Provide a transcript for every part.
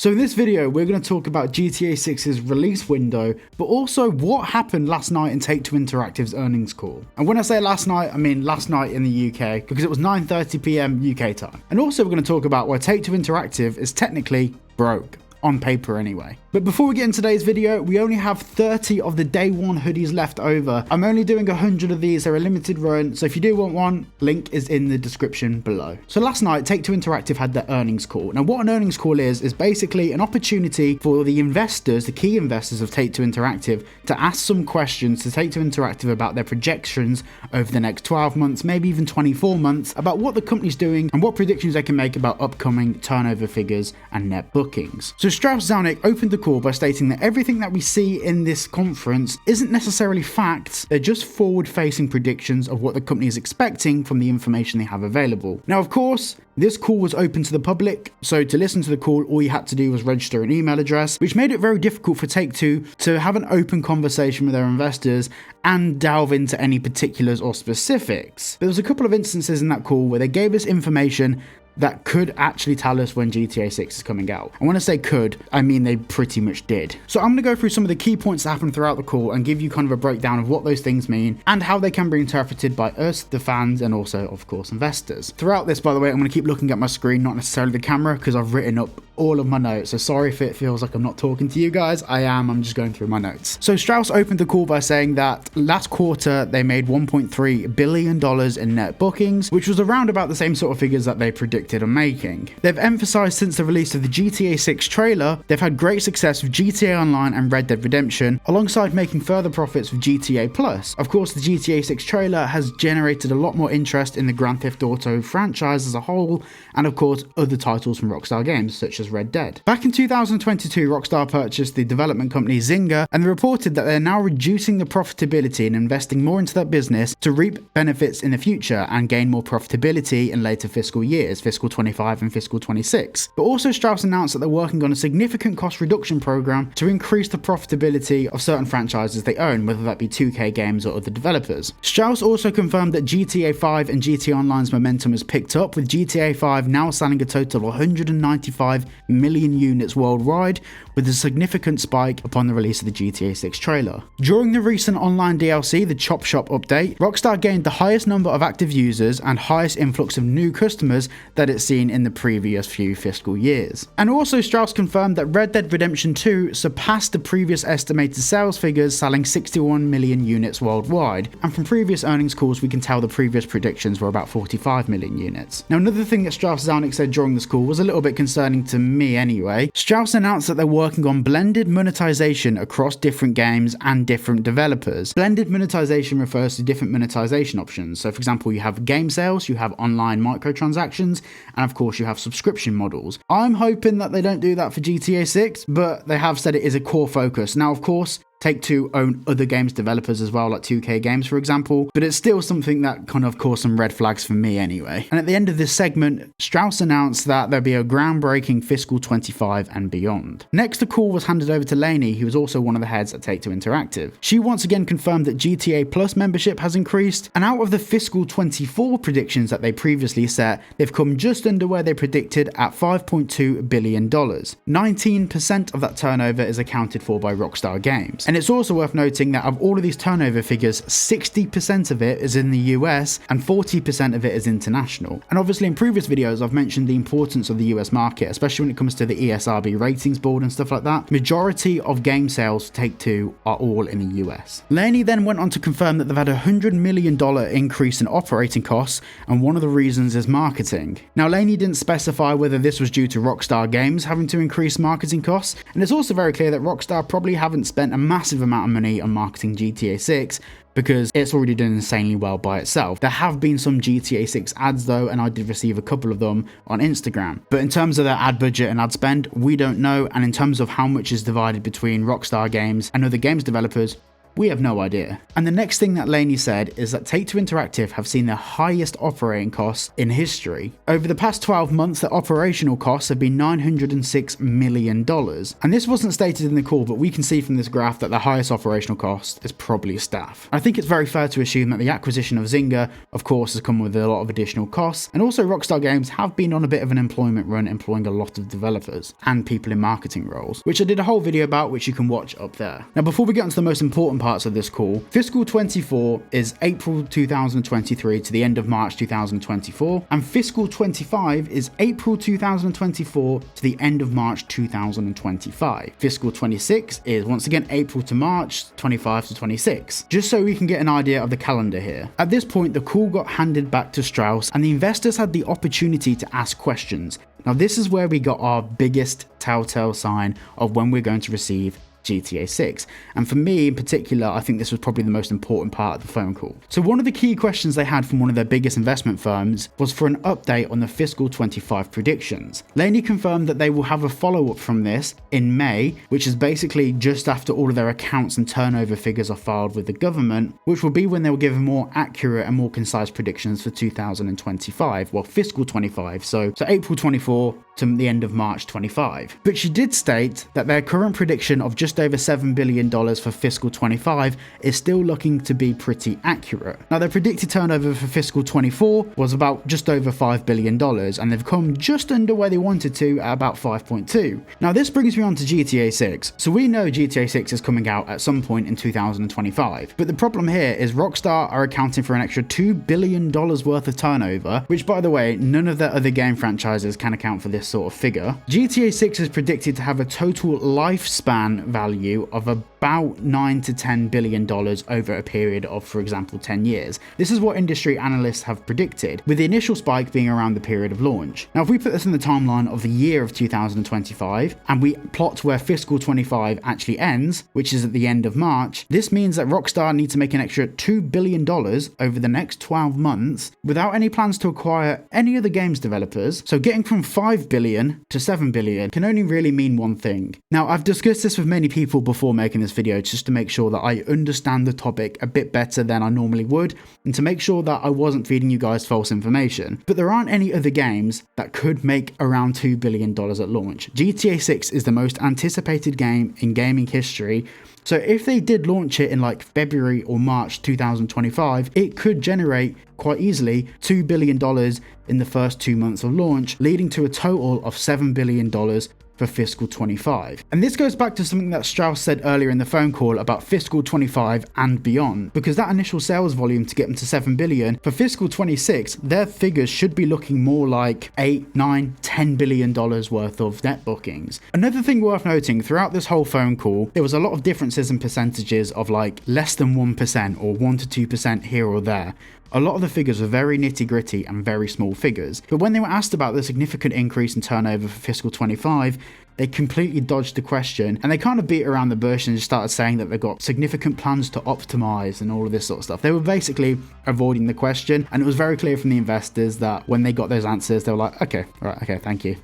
So in this video, we're going to talk about GTA 6's release window, but also what happened last night in Take-Two Interactive's earnings call. And when I say last night, I mean last night in the UK, because it was 9:30 PM UK time. And also we're going to talk about why Take-Two Interactive is technically broke. On paper anyway. But before we get into today's video, we only have 30 of the day one hoodies left over. I'm only doing 100 of these, they're a limited run, so if you do want one, link is in the description below. So last night, Take-Two Interactive had their earnings call. Now what an earnings call is basically an opportunity for the investors, the key investors of Take-Two Interactive, to ask some questions to Take-Two Interactive about their projections over the next 12 months, maybe even 24 months, about what the company's doing and what predictions they can make about upcoming turnover figures and net bookings. So Strauss Zelnick opened the call by stating that everything that we see in this conference isn't necessarily facts, they're just forward-facing predictions of what the company is expecting from the information they have available. Now, of course, this call was open to the public, so to listen to the call, all you had to do was register an email address, which made it very difficult for Take-Two to have an open conversation with their investors and delve into any particulars or specifics. There was a couple of instances in that call where they gave us information that could actually tell us when GTA 6 is coming out. And when I say could, I mean they pretty much did. So I'm going to go through some of the key points that happened throughout the call and give you kind of a breakdown of what those things mean and how they can be interpreted by us, the fans, and also, of course, investors. Throughout this, by the way, I'm going to keep looking at my screen, not necessarily the camera, because I've written up all of my notes. So sorry if it feels like I'm not talking to you guys. I'm just going through my notes. So Strauss opened the call by saying that last quarter they made $1.3 billion in net bookings, which was around about the same sort of figures that they predicted on making. They've emphasized since the release of the GTA 6 trailer, they've had great success with GTA Online and Red Dead Redemption, alongside making further profits with GTA Plus. Of course, the GTA 6 trailer has generated a lot more interest in the Grand Theft Auto franchise as a whole, and of course other titles from Rockstar Games such as Red Dead. Back in 2022, Rockstar purchased the development company Zynga, and they reported that they're now reducing the profitability and investing more into that business to reap benefits in the future and gain more profitability in later fiscal years, fiscal 25 and fiscal 26. But also Strauss announced that they're working on a significant cost reduction program to increase the profitability of certain franchises they own, whether that be 2K Games or other developers. Strauss also confirmed that GTA 5 and GTA Online's momentum has picked up, with GTA 5 now selling a total of 195 million units worldwide, with a significant spike upon the release of the GTA 6 trailer. During the recent online DLC, the Chop Shop update, Rockstar gained the highest number of active users and highest influx of new customers that it's seen in the previous few fiscal years. And also Strauss confirmed that Red Dead Redemption 2 surpassed the previous estimated sales figures, selling 61 million units worldwide. And from previous earnings calls, we can tell the previous predictions were about 45 million units. Now, another thing that Strauss Zelnick said during this call was a little bit concerning to me anyway. Strauss announced that they're working on blended monetization across different games and different developers. Blended monetization refers to different monetization options. So for example, you have game sales, you have online microtransactions, and of course you have subscription models. I'm hoping that they don't do that for GTA 6, but they have said it is a core focus. Now, of course, Take-Two own other games developers as well, like 2K Games, for example, but it's still something that kind of caused some red flags for me anyway. And at the end of this segment, Strauss announced that there'll be a groundbreaking fiscal 25 and beyond. Next, the call was handed over to Lainey, who was also one of the heads at Take-Two Interactive. She once again confirmed that GTA Plus membership has increased, and out of the fiscal 24 predictions that they previously set, they've come just under where they predicted at $5.2 billion. 19% of that turnover is accounted for by Rockstar Games. And it's also worth noting that of all of these turnover figures, 60% of it is in the US and 40% of it is international. And obviously in previous videos, I've mentioned the importance of the US market, especially when it comes to the ESRB ratings board and stuff like that. Majority of game sales for Take-Two are all in the US. Lainey then went on to confirm that they've had a $100 million increase in operating costs, and one of the reasons is marketing. Now, Lainey didn't specify whether this was due to Rockstar Games having to increase marketing costs, and it's also very clear that Rockstar probably haven't spent a massive amount of money on marketing GTA 6 because it's already done insanely well by itself. There have been some GTA 6 ads though, and I did receive a couple of them on Instagram. But in terms of their ad budget and ad spend, we don't know, and in terms of how much is divided between Rockstar Games and other games developers, We have no idea. And the next thing that Laney said is that Take-Two Interactive have seen their highest operating costs in history. Over the past 12 months, their operational costs have been $906 million. And this wasn't stated in the call, but we can see from this graph that the highest operational cost is probably staff. I think it's very fair to assume that the acquisition of Zynga, of course, has come with a lot of additional costs. And also Rockstar Games have been on a bit of an employment run, employing a lot of developers and people in marketing roles, which I did a whole video about, which you can watch up there. Now, before we get into the most important parts of this call, fiscal 24 is April 2023 to the end of March 2024, and fiscal 25 is April 2024 to the end of March 2025. Fiscal 26 is once again April to March, 25 to 26, just so we can get an idea of the calendar here. At this point, the call got handed back to Strauss, and the investors had the opportunity to ask questions. Now, this is where we got our biggest telltale sign of when we're going to receive GTA 6. And for me in particular, I think this was probably the most important part of the phone call. So one of the key questions they had from one of their biggest investment firms was for an update on the fiscal 25 predictions. Laney confirmed that they will have a follow-up from this in May, which is basically just after all of their accounts and turnover figures are filed with the government, which will be when they will give more accurate and more concise predictions for 2025, well, fiscal 25, so April 24 to the end of March 25. But she did state that their current prediction of just over $7 billion for fiscal 25 is still looking to be pretty accurate. Now, their predicted turnover for fiscal 24 was about just over $5 billion, and they've come just under where they wanted to at about 5.2. Now, this brings me on to GTA 6. So we know GTA 6 is coming out at some point in 2025, but the problem here is Rockstar are accounting for an extra $2 billion worth of turnover, which, by the way, none of their other game franchises can account for this sort of figure. GTA 6 is predicted to have a total lifespan value of about $9 to $10 billion over a period of, for example, 10 years. This is what industry analysts have predicted, with the initial spike being around the period of launch. Now, if we put this in the timeline of the year of 2025, and we plot where fiscal 25 actually ends, which is at the end of March, this means that Rockstar need to make an extra $2 billion over the next 12 months without any plans to acquire any other games developers. So getting from $5 billion to $7 billion can only really mean one thing. Now, I've discussed this with many people before making this video just to make sure that I understand the topic a bit better than I normally would, and to make sure that I wasn't feeding you guys false information. But there aren't any other games that could make around $2 billion at launch. GTA 6 is the most anticipated game in gaming history, so if they did launch it in like February or March 2025, it could generate quite easily $2 billion in the first 2 months of launch, leading to a total of $7 billion for fiscal 25. And this goes back to something that Strauss said earlier in the phone call about fiscal 25 and beyond, because that initial sales volume to get them to 7 billion, for fiscal 26, their figures should be looking more like 8, 9, 10 billion dollars worth of net bookings. Another thing worth noting, throughout this whole phone call, there was a lot of differences in percentages of like less than 1% or 1 to 2% here or there. A lot of the figures were very nitty gritty and very small figures, but when they were asked about the significant increase in turnover for fiscal 25, they completely dodged the question, and they kind of beat around the bush and just started saying that they've got significant plans to optimize and all of this sort of stuff. They were basically avoiding the question, and it was very clear from the investors that when they got those answers, they were like, okay, all right, okay, thank you.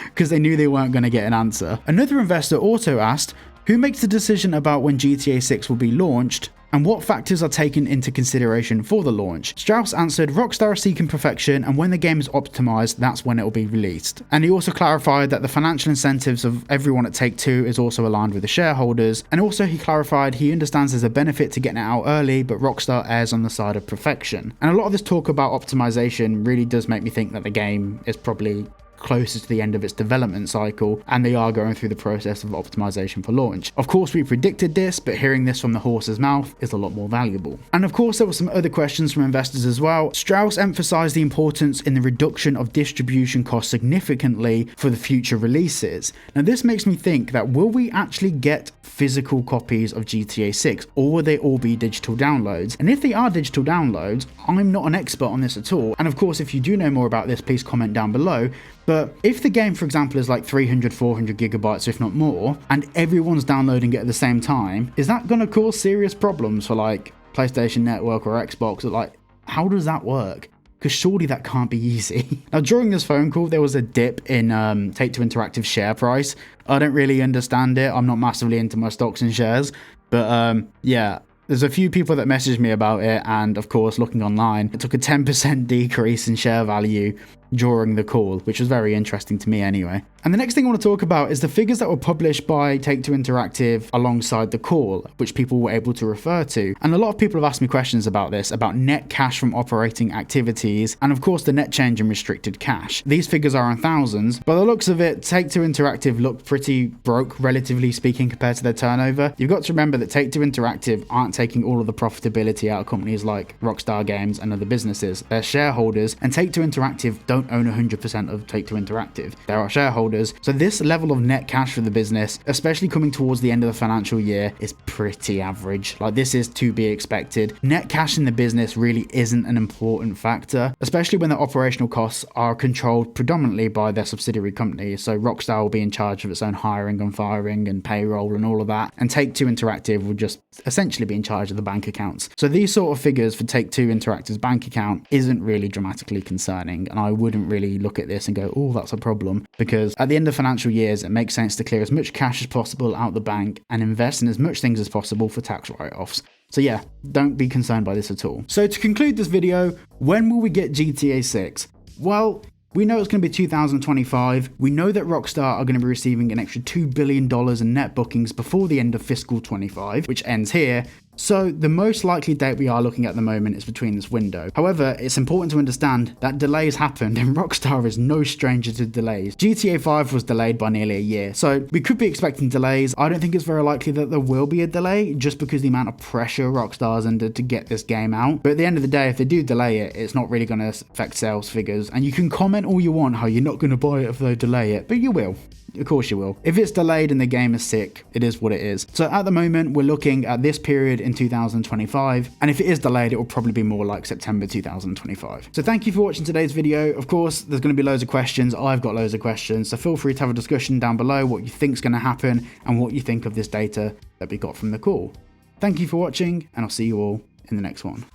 Because they knew they weren't going to get an answer. Another investor also asked, who makes the decision about when GTA 6 will be launched, and what factors are taken into consideration for the launch? Strauss answered, Rockstar are seeking perfection, and when the game is optimized, that's when it will be released. And he also clarified that the financial incentives of everyone at Take-Two is also aligned with the shareholders, and also he clarified he understands there's a benefit to getting it out early, but Rockstar errs on the side of perfection. And a lot of this talk about optimization really does make me think that the game is probably closer to the end of its development cycle, and they are going through the process of optimization for launch. Of course, we predicted this, but hearing this from the horse's mouth is a lot more valuable. And of course, there were some other questions from investors as well. Strauss emphasized the importance in the reduction of distribution costs significantly for the future releases. Now, this makes me think that will we actually get physical copies of GTA 6, or will they all be digital downloads? And if they are digital downloads, I'm not an expert on this at all. And of course, if you do know more about this, please comment down below. But if the game, for example, is like 300, 400 gigabytes, if not more, and everyone's downloading it at the same time, is that going to cause serious problems for like PlayStation Network or Xbox? Like, how does that work? Because surely that can't be easy. Now, during this phone call, there was a dip in Take-Two Interactive share price. I don't really understand it. I'm not massively into my stocks and shares. But yeah, there's a few people that messaged me about it. And of course, looking online, it took a 10% decrease in share value during the call, which was very interesting to me anyway. And the next thing I want to talk about is the figures that were published by Take-Two Interactive alongside the call, which people were able to refer to. And a lot of people have asked me questions about this, about net cash from operating activities, and of course the net change in restricted cash. These figures are in thousands. By the looks of it, Take-Two Interactive looked pretty broke, relatively speaking, compared to their turnover. You've got to remember that Take-Two Interactive aren't taking all of the profitability out of companies like Rockstar Games and other businesses. They're shareholders, and Take-Two Interactive don't own 100% of Take-Two Interactive. There are shareholders, so this level of net cash for the business, especially coming towards the end of the financial year, is pretty average. Like, this is to be expected. Net cash in the business really isn't an important factor, especially when the operational costs are controlled predominantly by their subsidiary companies. So Rockstar will be in charge of its own hiring and firing and payroll and all of that, and Take-Two Interactive will just essentially be in charge of the bank accounts. So these sort of figures for Take-Two Interactive's bank account isn't really dramatically concerning, and I wouldn't really look at this and go, oh, that's a problem, because at the end of financial years, it makes sense to clear as much cash as possible out the bank and invest in as much things as possible for tax write-offs. So yeah, don't be concerned by this at all. So to conclude this video, when will we get GTA 6? Well, we know it's going to be 2025. We know that Rockstar are going to be receiving an extra $2 billion in net bookings before the end of fiscal 25, which ends here. So the most likely date we are looking at the moment is between this window. However, it's important to understand that delays happened, and Rockstar is no stranger to delays. GTA 5 was delayed by nearly a year, so we could be expecting delays. I don't think it's very likely that there will be a delay, just because the amount of pressure Rockstar's under to get this game out. But at the end of the day, if they do delay it, it's not really going to affect sales figures. And you can comment all you want how you're not going to buy it if they delay it, but you will. Of course you will. If it's delayed and the game is sick, it is what it is. So at the moment, we're looking at this period in 2025, and if it is delayed, it will probably be more like September 2025. So thank you for watching today's video. Of course, there's going to be loads of questions. I've got loads of questions, so feel free to have a discussion down below what you think is going to happen and what you think of this data that we got from the call. Thank you for watching, and I'll see you all in the next one.